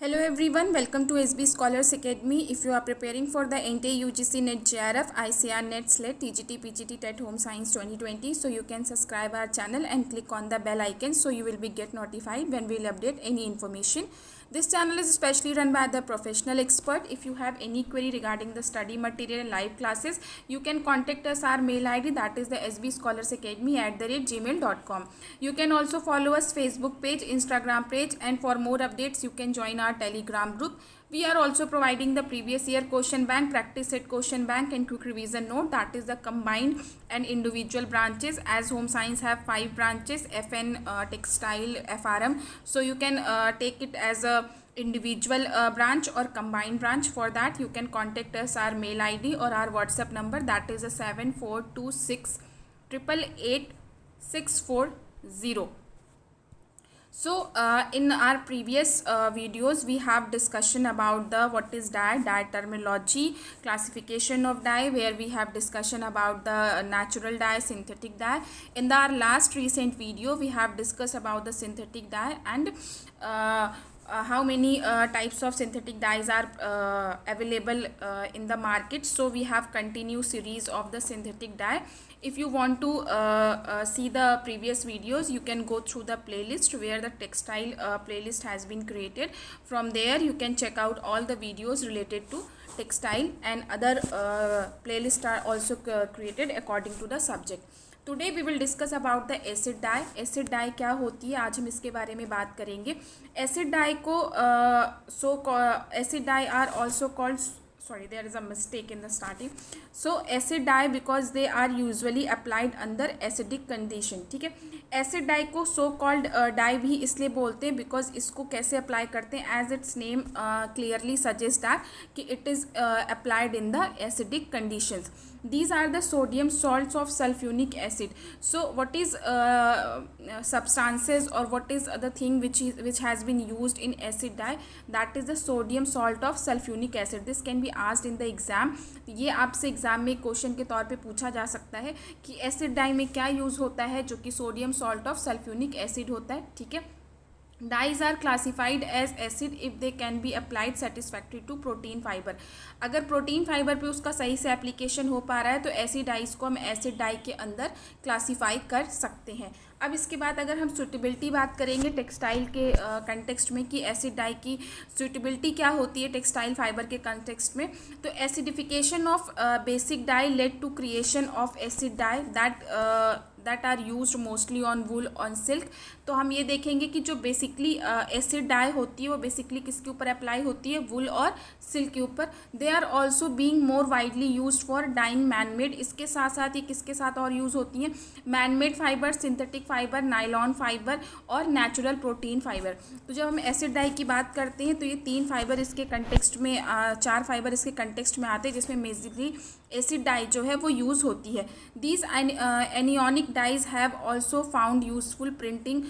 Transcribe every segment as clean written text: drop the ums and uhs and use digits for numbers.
Hello everyone, welcome to SB Scholars Academy. If you are preparing for the NTA UGC NET JRF, ICR NET SLET, TGT, PGT, TET Home Science 2020, so you can subscribe our channel and click on the bell icon so you will be get notified when we will update any information. This channel is specially run by the professional expert. If you have any query regarding the study material and live classes, you can contact us our mail ID, that is the sbscholarsacademy@gmail.com. You can also follow us Facebook page, Instagram page, and for more updates you can join our Telegram group. We are also providing the previous year question bank, practice set question bank and quick revision note, that is the combined and individual branches, as home science have 5 branches, FN, textile, FRM. So you can take it as a individual branch or combined branch. For that you can contact us our mail ID or our WhatsApp number, that is a 7426 888 640. So in our previous videos we have discussion about the what is dye terminology, classification of dye, where we have discussion about the natural dye, synthetic dye. In our last recent video we have discussed about the synthetic dye and how many types of synthetic dyes are available in the market. So we have continued series of the synthetic dye. If you want to see the previous videos, you can go through the playlist where the textile playlist has been created. From there you can check out all the videos related to textile, and other playlists are also created according to the subject. Today we will discuss about the acid dye. Acid dye क्या होती है, आज हम इसके बारे में बात करेंगे. एसिड डाई को acid dye are also called, sorry there is a mistake in the starting. So acid dye because they are usually applied under acidic condition. ठीक है, एसिड डाई को सो कॉल्ड डाई भी इसलिए बोलते हैं because इसको कैसे अप्लाई करते हैं, as its name clearly suggest that कि it is applied in the acidic conditions. These are the sodium salts of sulfuric acid. So what is substances or what is the thing which has been used in acid dye, that is the sodium salt of sulfuric acid. This can be asked in the exam. ये आपसे exam में question के तौर पे पूछा जा सकता है कि एसिड डाई में क्या यूज़ होता है, जो कि sodium salt of sulphuric acid होता है. ठीक है, dyes are classified as acid if they can be applied satisfactory to protein fiber. अगर प्रोटीन फाइबर पे उसका सही से एप्लीकेशन हो पा रहा है तो ऐसी डाइस को हम एसिड डाई के अंदर क्लासीफाई कर सकते हैं. अब इसके बाद अगर हम सूटेबिलिटी बात करेंगे टेक्सटाइल के कंटेक्स्ट में कि एसिड डाई की सूटेबिलिटी क्या होती है टेक्सटाइल फाइबर के कंटेक्स्ट में, तो acidification of basic dye led to creation of acid dye that are used mostly on wool on silk. तो हम ये देखेंगे कि जो बेसिकली एसिड डाई होती है वो बेसिकली किसके ऊपर अप्लाई होती है, वूल और सिल्क के ऊपर. They are also being more widely used for dyeing manmade. इसके साथ साथ ये किसके साथ और यूज़ होती हैं, manmade fibre, synthetic fibre, nylon fibre और नेचुरल प्रोटीन फाइबर. तो जब हम एसिड डाई की बात करते हैं तो ये 3 फाइबर इसके कंटेक्स्ट में 4 फाइबर इसके कंटेक्स्ट में आते हैं जिसमें मेजरली एसिड डाई जो है वो यूज़ होती है. These anionic dyes have also found useful printing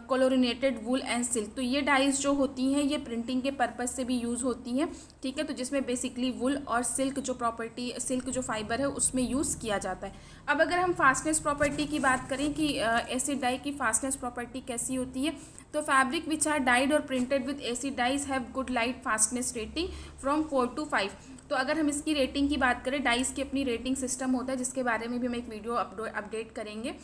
chlorinated wool and silk. तो ये डाइज जो होती हैं ये प्रिंटिंग के पर्पज़ से भी यूज़ होती हैं. ठीक है, तो जिसमें बेसिकली वूल और सिल्क जो प्रॉपर्टी, सिल्क जो फाइबर है उसमें यूज़ किया जाता है. अब अगर हम फास्टनेस प्रॉपर्टी की बात करें कि एसिड डाई की फास्टनेस प्रॉपर्टी कैसी होती है, तो फैब्रिक विच आर डाइड और printed with acid dyes have good light fastness rating from 4 to 5. तो अगर हम इसकी रेटिंग की बात करें, डाइस की अपनी रेटिंग सिस्टम होता है जिसके बारे में भी हम एक वीडियो अपडेट करेंगे.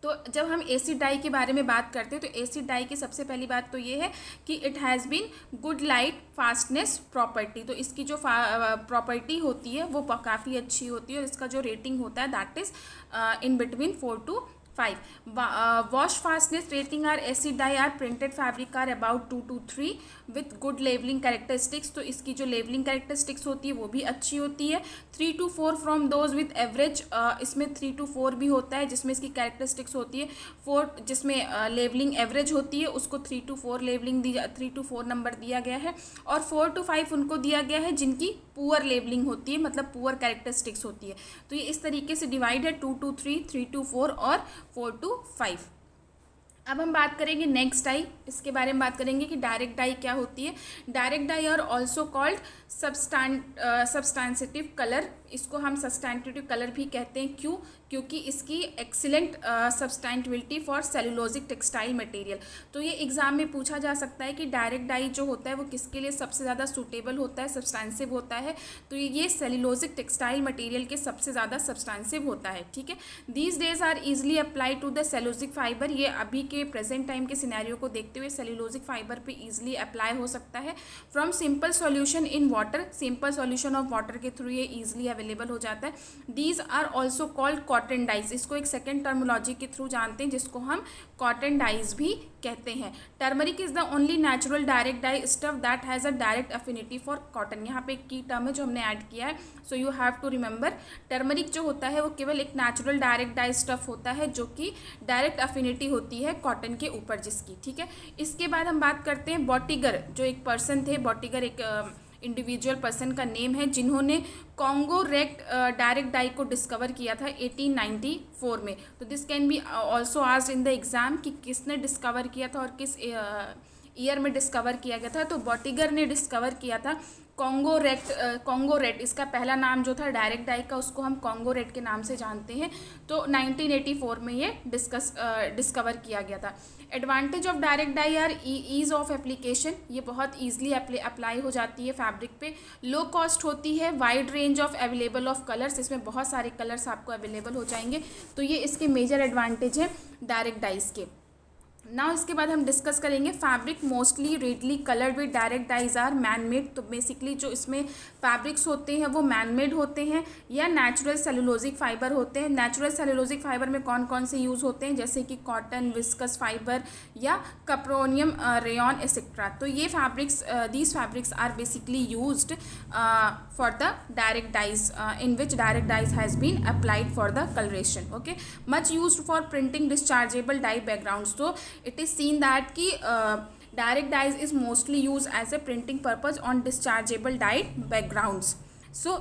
तो जब हम एसिड डाई के बारे में बात करते हैं तो एसिड डाई की सबसे पहली बात तो ये है कि it has been good light fastness property. तो इसकी जो प्रॉपर्टी होती है वो काफ़ी अच्छी होती है और इसका जो रेटिंग होता है that is in between 4 to 5. Wash fastness rating are acid dye are printed fabric are about 2 to 3 with good labeling characteristics. तो इसकी जो लेबलिंग कैरेक्टरिस्टिक्स होती है वो भी अच्छी होती है. 3 to 4 from those with average, इसमें 3 to 4 भी होता है जिसमें इसकी कैरेक्टरिस्टिक्स होती है 4, जिसमें लेबलिंग एवरेज होती है उसको 3 to 4 लेबलिंग 3 to 4 नंबर दिया गया है, और 4 to 5 उनको दिया गया है जिनकी पुअर लेबलिंग होती है, मतलब पुअर कैरेक्टरिस्टिक्स होती है. तो ये इस तरीके से डिवाइड है 2 to 3, 3 to 4 और 4 to 5. अब हम बात करेंगे नेक्स्ट डाई. इसके बारे में बात करेंगे कि डायरेक्ट डाई क्या होती है. Direct dye are also called substantive colour इसको हम सब्सटैंटिव कलर भी कहते हैं। क्यों? क्योंकि इसकी excellent substantivity for cellulosic textile material. तो ये एग्जाम में पूछा जा सकता है कि डायरेक्ट डाई जो होता है वो किसके लिए सबसे ज़्यादा सूटेबल होता है, सब्सटैंसिव होता है। तो ये सेलुलोजिक टेक्सटाइल मटेरियल के सबसे ज़्यादा सब्सटैंसिव होता है। ठीक है, these days are easily apply to the cellulosic fiber. ये अभी के प्रेजेंट टाइम के सिनेरियो को देखते हुए सेलुलोजिक फाइबर पे ईजिली अप्लाई हो सकता है। From simple solution in water, simple solution of water के थ्रू ये ईजिली अवेलेबल हो जाता है। These are also called cotton dyes. इसको एक सेकेंड टर्मोलॉजी के थ्रू जानते हैं जिसको हम कॉटन डाइज भी कहते हैं। Turmeric is the only natural direct die stuff that has a direct affinity for cotton. यहाँ पे एक की टर्म है जो हमने ऐड किया है, so you have to remember. Turmeric जो होता है वो केवल एक नेचुरल डायरेक्ट डाई स्टफ होता है जो कि डायरेक्ट अफिनिटी होती है कॉटन के ऊपर जिसकी। ठीक है, इसके बाद हम बात करते हैं बॉटिगर, जो एक पर्सन थे। बॉटिगर एक इंडिविजुअल पर्सन का नेम है जिन्होंने कॉन्गो रेक्ट डायरेक्ट डाई को डिस्कवर किया था 1894 में। तो this can be also asked in the exam कि किसने डिस्कवर किया था और किस ईयर में डिस्कवर किया गया था। तो बॉटिगर ने डिस्कवर किया था कॉन्गो रेट। इसका पहला नाम जो था डायरेक्ट डाई का उसको हम कॉन्गो रेट के नाम से जानते हैं। तो 1984 में ये डिस्कवर किया गया था। Advantage of direct dye are ease of application. ये बहुत ईजिली अप्लाई हो जाती है फैब्रिक पे। लो कॉस्ट होती है। Wide range of available of colours, इसमें बहुत सारे कलर्स आपको अवेलेबल हो जाएंगे। तो ये इसके मेजर एडवांटेज है डायरेक्ट डाइज के। नाउ इसके बाद हम डिस्कस करेंगे fabric mostly readily coloured with direct dyes are man made. तो बेसिकली जो इसमें फैब्रिक्स होते हैं वो मैन मेड होते हैं या नेचुरल सेलुलोजिक फाइबर होते हैं। नेचुरल सेलुलोजिक फाइबर में कौन कौन से यूज़ होते हैं, जैसे कि कॉटन, विस्कस फाइबर या कप्रोनियम रेयन एक्सेट्रा। तो ये fabrics, these fabrics are basically used for the direct dyes in which direct dyes has been applied for the colouration. Okay, much used for printing dischargeable dye backgrounds. तो it is seen that ki direct dyes is mostly used as a printing purpose on dischargeable dyed backgrounds. So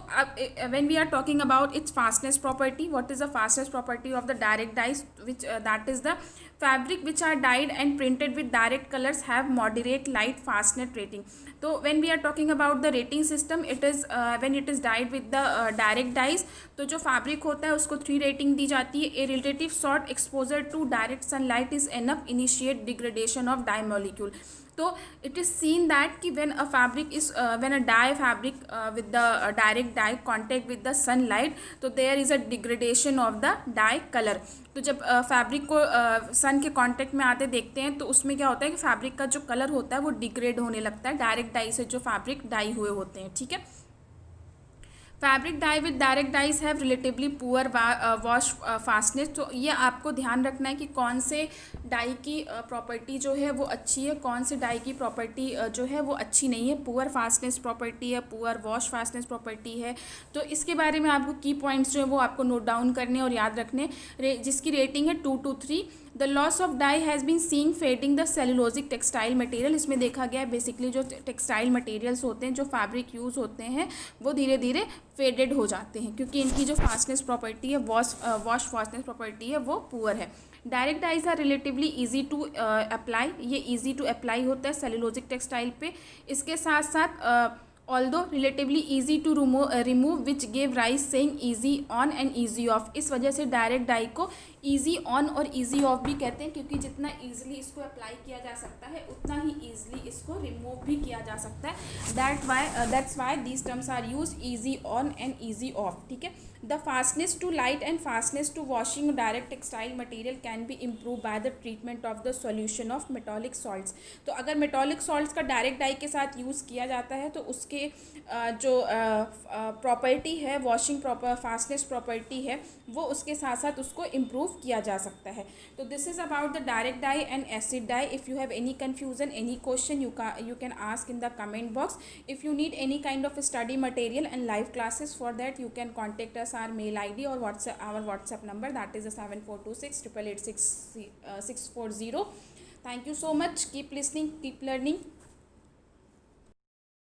when we are talking about its fastness property, what is the fastest property of the direct dyes, which that is the fabric which are dyed and printed with direct colors have moderate light fastness rating. So when we are talking about the rating system, it is when it is dyed with the direct dyes, तो जो fabric होता है उसको 3 rating दी जाती है। A relative short exposure to direct sunlight is enough initiate degradation of dye molecule. तो it is seen that कि when a fabric is when a dye fabric with the direct dye contact with the sunlight, तो there is a degradation of the dye color. तो जब fabric को सन के contact में आते देखते हैं तो उसमें क्या होता है कि फैब्रिक का जो कलर होता है वो डिग्रेड होने लगता है डायरेक्ट डाई से जो फैब्रिक डाई हुए होते हैं। ठीक है, fabric dye with direct dyes have relatively poor wash fastness. तो ये आपको ध्यान रखना है कि कौन से डाई की प्रॉपर्टी जो है वो अच्छी है, कौन से डाई की प्रॉपर्टी जो है वो अच्छी नहीं है। पुअर फास्टनेस प्रॉपर्टी है, पुअर वॉश फास्टनेस प्रॉपर्टी है। तो इसके बारे में आपको की पॉइंट्स जो है वो आपको नोट डाउन करने और याद रखने, जिसकी रेटिंग है 2 to 3। The loss of dye has been seeing fading the cellulosic textile material. इसमें देखा गया है बेसिकली जो टेक्सटाइल मटेरियल्स होते हैं, जो फैब्रिक यूज़ होते हैं वो धीरे धीरे फेडेड हो जाते हैं क्योंकि इनकी जो फास्टनेस प्रॉपर्टी है, वॉश फास्टनेस प्रॉपर्टी है वो पुअर है। Direct dyes are relatively easy to apply. ये ईजी टू अप्लाई होता है सेलुलोजिक टेक्सटाइल पे। इसके साथ साथ although relatively easy to remove which gave rise saying easy on and easy off. इस वजह से डायरेक्ट डाई को ईजी ऑन और ईजी ऑफ भी कहते हैं क्योंकि जितना ईजिली इसको अप्लाई किया जा सकता है उतना ही ईजिली इसको रिमूव भी किया जा सकता है। That's why these terms are use easy on and easy off. ठीक है, the fastness to light and fastness to washing direct textile material can be improve by the treatment of the solution of metallic salts. तो अगर metallic salts का direct dye के साथ use किया जाता है तो उसके जो प्रॉपर्टी है, वॉशिंग फास्टनेस प्रॉपर्टी है, वो उसके साथ साथ उसको इम्प्रूव किया जा सकता है। तो this is about the direct dye and acid dye. If you have any confusion, any question, you can ask in the comment box. If you need any kind of study material and live classes, for that you can contact us our mail ID or our WhatsApp number, that is 7426 888 640. Thank you so much. Keep listening, keep learning.